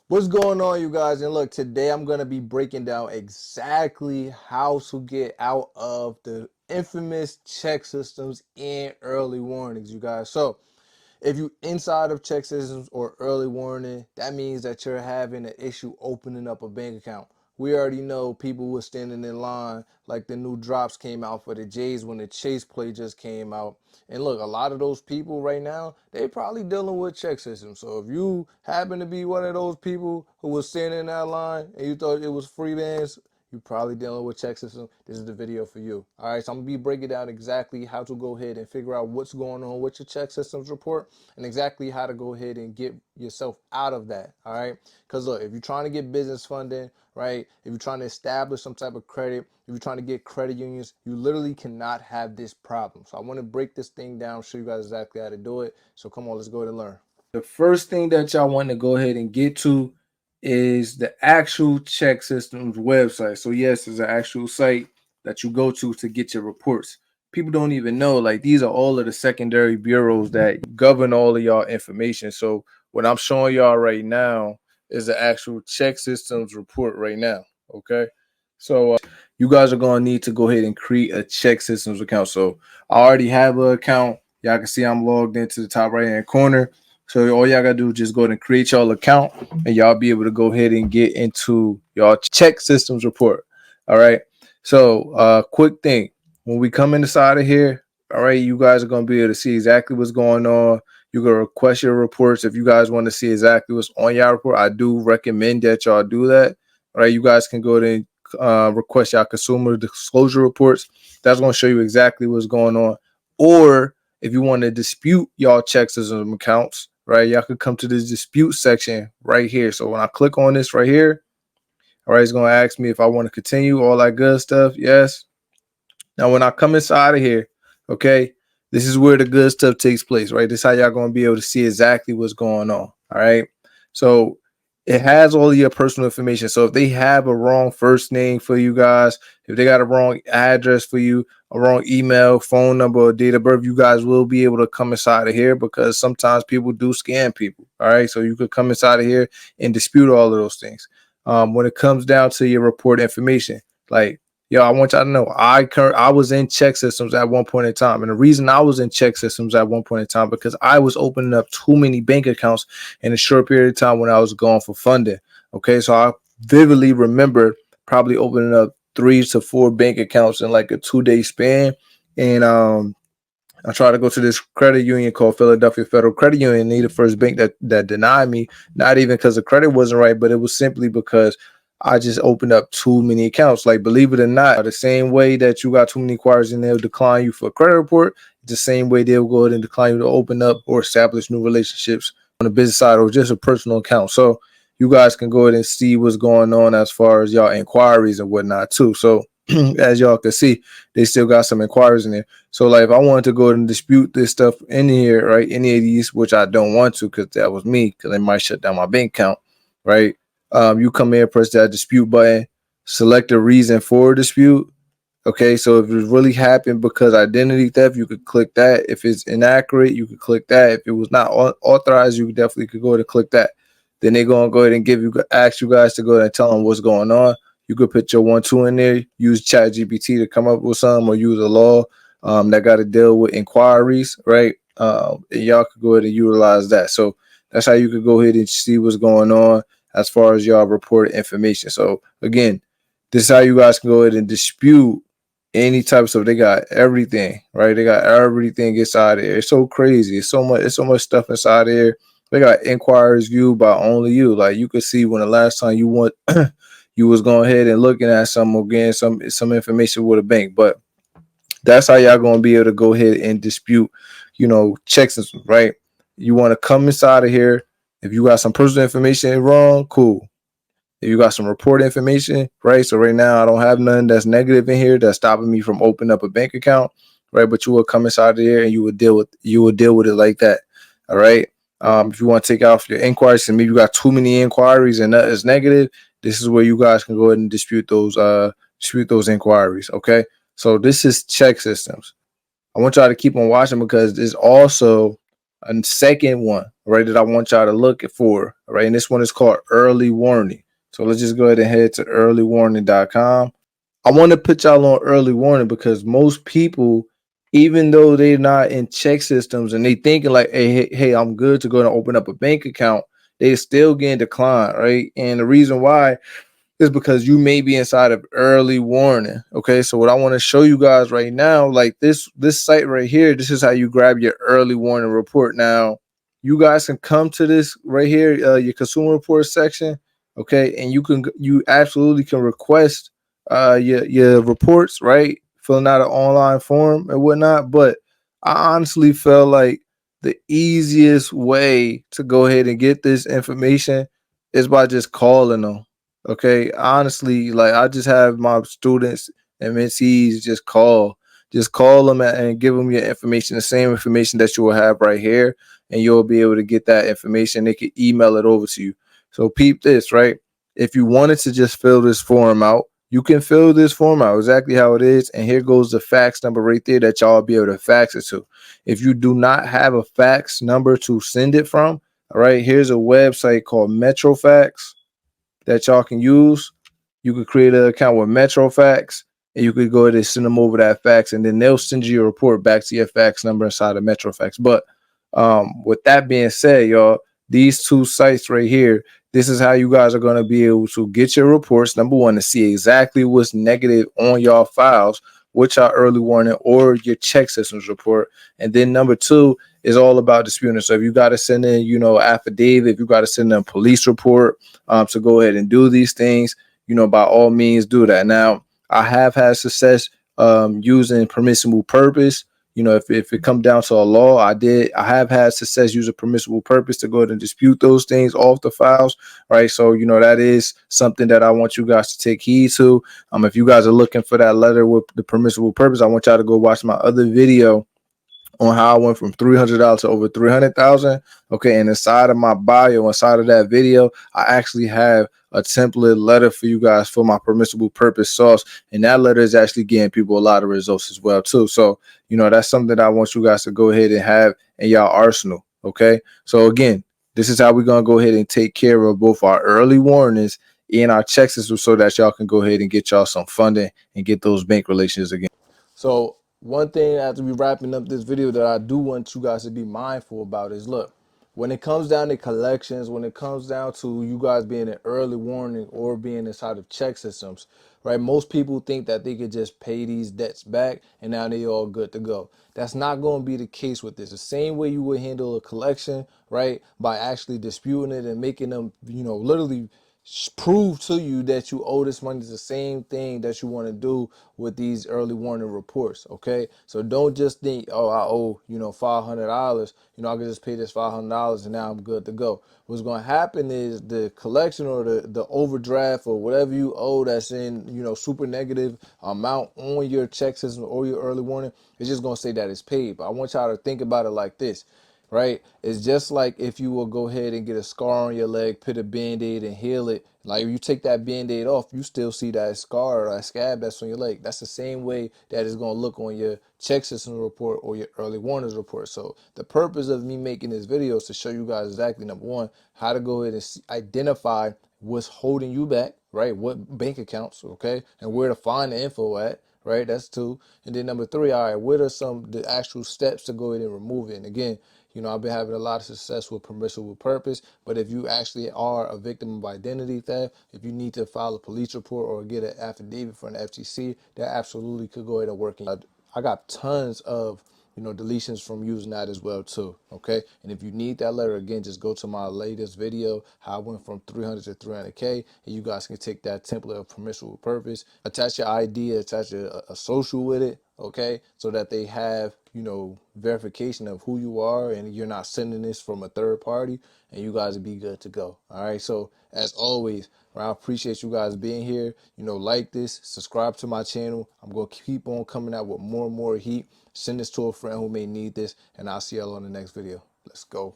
What's going on, you guys? And look, today I'm going to be breaking down exactly how to get out of the infamous check systems and early warnings, you guys. So, if you inside of check systems or early warning, that means that you're having an issue opening up a bank account. We already know people were standing in line like the new drops came out for the Jays when the Chase play just came out. And look, a lot of those people right now, they probably dealing with check systems. So if you happen to be one of those people who was standing in that line and you thought it was freelance, you probably dealing with check system. This is the video for you. All right, so I'm gonna be breaking down exactly how to go ahead and figure out what's going on with your check systems report and exactly how to go ahead and get yourself out of that. All right, because look, if you're trying to get business funding, right, if you're trying to establish some type of credit, if you're trying to get credit unions, you literally cannot have this problem. So I want to break this thing down, show you guys exactly how to do it. So come on, let's go ahead and learn. The first thing that y'all want to go ahead and get to is the actual ChexSystems website. So yes, it's an actual site that you go to get your reports. People don't even know, like, these are all of the secondary bureaus that govern all of y'all information. So what I'm showing y'all right now is the actual ChexSystems report right now. Okay. So you guys are going to need to go ahead and create a ChexSystems account. So I already have an account. Y'all can see I'm logged into the top right hand corner. So all y'all gotta do is just go ahead and create y'all account, and y'all be able to go ahead and get into y'all check systems report. All right. So quick thing. When we come inside of here, all right, you guys are gonna be able to see exactly what's going on. You can request your reports if you guys want to see exactly what's on your report. I do recommend that y'all do that. All right, you guys can go ahead and request your consumer disclosure reports. That's gonna show you exactly what's going on. Or if you want to dispute y'all check system accounts, right, y'all could come to this dispute section right here. So when I click on this right here, all right, it's going to ask me if I want to continue, all that good stuff. Yes. Now, when I come inside of here, okay, this is where the good stuff takes place, right? This is how y'all going to be able to see exactly what's going on. All right. So it has all of your personal information. So if they have a wrong first name for you guys, if they got a wrong address for you, a wrong email, phone number, or date of birth, you guys will be able to come inside of here because sometimes people do scam people. All right. So you could come inside of here and dispute all of those things. When it comes down to your report information, like, yo, I want y'all to know I was in check systems at one point in time. And the reason I was in check systems at one point in time because I was opening up too many bank accounts in a short period of time when I was going for funding. Okay, so I vividly remember probably opening up 3 to 4 bank accounts in like a 2-day span. And I tried to go to this credit union called Philadelphia Federal Credit Union. They the first bank that denied me, not even because the credit wasn't right, but it was simply because I just opened up too many accounts. Like, believe it or not, the same way that you got too many inquiries and they'll decline you for a credit report, it's the same way they'll go ahead and decline you to open up or establish new relationships on the business side or just a personal account. So you guys can go ahead and see what's going on as far as y'all inquiries and whatnot too. So as y'all can see, they still got some inquiries in there. So like if I wanted to go and dispute this stuff in here, right, any of these, which I don't want to because that was me, because they might shut down my bank account, right? You come here, press that dispute button, select a reason for a dispute. Okay, so if it really happened because identity theft, you could click that. If it's inaccurate, you could click that. If it was not authorized, you definitely could go ahead and click that. Then they're gonna go ahead and ask you guys to go ahead and tell them what's going on. You could put your 1-2 in there, use ChatGPT to come up with some, or use a law that got to deal with inquiries, right? And y'all could go ahead and utilize that. So that's how you could go ahead and see what's going on as far as y'all reported information. So again, this is how you guys can go ahead and dispute any type of stuff. They got everything, right? They got everything inside there. It's so crazy. It's so much stuff inside there. They got inquiries viewed by only you. Like you could see when the last time you want you was going ahead and looking at some again, some information with a bank. But that's how y'all gonna be able to go ahead and dispute, checks and right. You want to come inside of here. If you got some personal information wrong, cool. If you got some report information, right? So right now I don't have none that's negative in here that's stopping me from opening up a bank account, right? But you will come inside of here and you will deal with it like that. All right. If you want to take off your inquiries and maybe you got too many inquiries and that is negative, this is where you guys can go ahead and dispute those inquiries. Okay. So this is check systems. I want y'all to keep on watching because there's also a second one, right, that I want y'all to look for, right? And this one is called early warning. So let's just go ahead and head to earlywarning.com. I want to put y'all on early warning because most people, even though they're not in ChexSystems and they thinking like, hey, I'm good to go and open up a bank account, they still getting declined, right? And the reason why is because you may be inside of early warning. Okay, so what I want to show you guys right now, like this site right here, this is how you grab your early warning report. Now, you guys can come to this right here, your consumer report section, okay, and you absolutely can request your reports, right? Filling out an online form and whatnot. But I honestly felt like the easiest way to go ahead and get this information is by just calling them. Okay, honestly, like I just have my students and mentees just call them and give them your information, the same information that you will have right here, and you'll be able to get that information. They can email it over to you. So peep this, right? If you wanted to just fill this form out, you can fill this form out exactly how it is, and here goes the fax number right there that y'all be able to fax it to. If you do not have a fax number to send it from, all right, here's a website called Metrofax that y'all can use. You could create an account with Metrofax, and you could go ahead and send them over that fax, and then they'll send you a report back to your fax number inside of Metrofax. But with that being said, y'all, these two sites right here, this is how you guys are going to be able to get your reports. Number one, to see exactly what's negative on your files, which are early warning or your ChexSystems report. And then number two is all about disputing. So if you got to send in, affidavit, if you got to send in a police report to go ahead and do these things, by all means do that. Now, I have had success using permissible purpose. If it comes down to a law, I have had success using permissible purpose to go ahead and dispute those things off the files, right? So, that is something that I want you guys to take heed to. If you guys are looking for that letter with the permissible purpose, I want y'all to go watch my other video on how I went from $300 to over 300,000. Okay, and inside of my bio, inside of that video, I actually have a template letter for you guys for my permissible purpose sauce, and that letter is actually getting people a lot of results as well too. So that's something that I want you guys to go ahead and have in y'all arsenal. Okay, so again, this is how we're gonna go ahead and take care of both our early warnings and our checks so that y'all can go ahead and get y'all some funding and get those bank relations again. So one thing after we wrapping up this video that I do want you guys to be mindful about is, look, when it comes down to collections, when it comes down to you guys being an early warning or being inside of ChexSystems, right? Most people think that they could just pay these debts back and now they all good to go. That's not going to be the case with this. The same way you would handle a collection, right? By actually disputing it and making them, literally prove to you that you owe this money. Is the same thing that you want to do with these early warning reports. Okay, so don't just think, oh, I owe $500, I can just pay this $500 and now I'm good to go. What's going to happen is the collection or the overdraft or whatever you owe that's in super negative amount on your check system or your early warning, it's just going to say that it's paid. But I want y'all to think about it like this, right? It's just like if you will go ahead and get a scar on your leg, put a band-aid and heal it. Like you take that band-aid off, you still see that scar or that scab that's on your leg. That's the same way that it's going to look on your ChexSystems report or your early warnings report. So the purpose of me making this video is to show you guys exactly, number one, how to go ahead and identify what's holding you back, right? What bank accounts, okay? And where to find the info at, right? That's two. And then number three, all right, what are the actual steps to go ahead and remove it? And again, I've been having a lot of success with permissible purpose, but if you actually are a victim of identity theft, if you need to file a police report or get an affidavit from the FTC, that absolutely could go ahead and work. I got tons of deletions from using that as well too. Okay, and if you need that letter, again, just go to my latest video, how I went from 300 to 300K, and you guys can take that template of permissible purpose, attach your ID, attach a social with it, okay, so that they have verification of who you are and you're not sending this from a third party, and you guys will be good to go. All right, so as always, I appreciate you guys being here. Like this, subscribe to my channel. I'm gonna keep on coming out with more and more heat. Send this to a friend who may need this, and I'll see y'all on the next video. Let's go.